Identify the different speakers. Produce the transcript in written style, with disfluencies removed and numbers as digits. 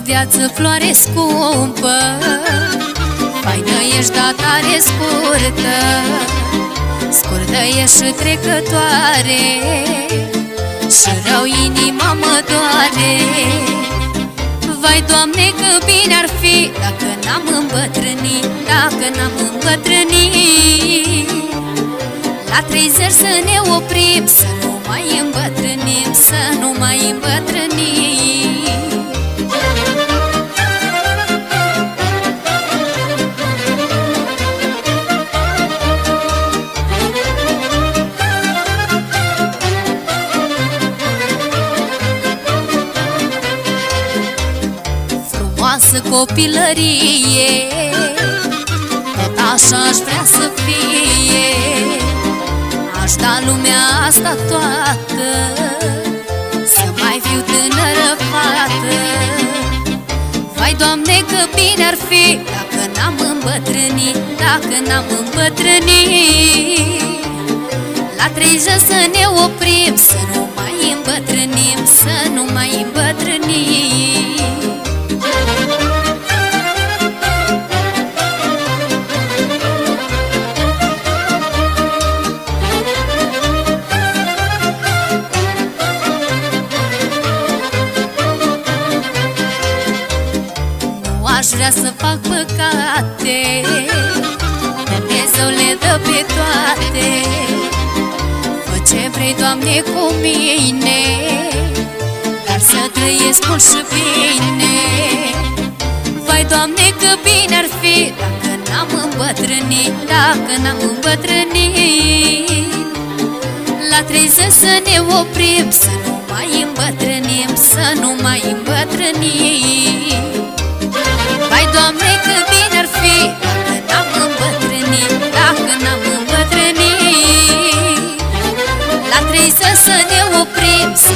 Speaker 1: viață, floare scumpă, faină ești, dar tare scurtă. Scurtă ești și trecătoare, și rău inima mă doare. Vai, Doamne, că bine ar fi dacă n-am îmbătrânit, dacă n-am îmbătrânit. La 30 să ne oprim, să nu mai îmbătrânim, să nu mai îmbătrânim. Frumoasă copilărie, tot așa aș vrea să fie. Aș da lumea asta toată, să mai fiu tânără fată. Vai, Doamne, că bine ar fi dacă n-am îmbătrânit, dacă n-am îmbătrânit. La 30 să ne oprim, să nu mai îmbătrânim, să nu mai îmbătrânim. Aș vrea să fac păcate, Dumnezeu le dă pe toate. Fă ce vrei, Doamne, cu mine, dar să trăiesc mult și bine. Vai, Doamne, că bine ar fi dacă n-am îmbătrânit, dacă n-am îmbătrânit. La 30 să ne oprim, să nu mai îmbătrânim, să nu mai îmbătrânim. Vai, Doamne, că bine ar fi dacă n-am îmbătrânit, dacă n-am îmbătrânit. La 30 să ne oprim, să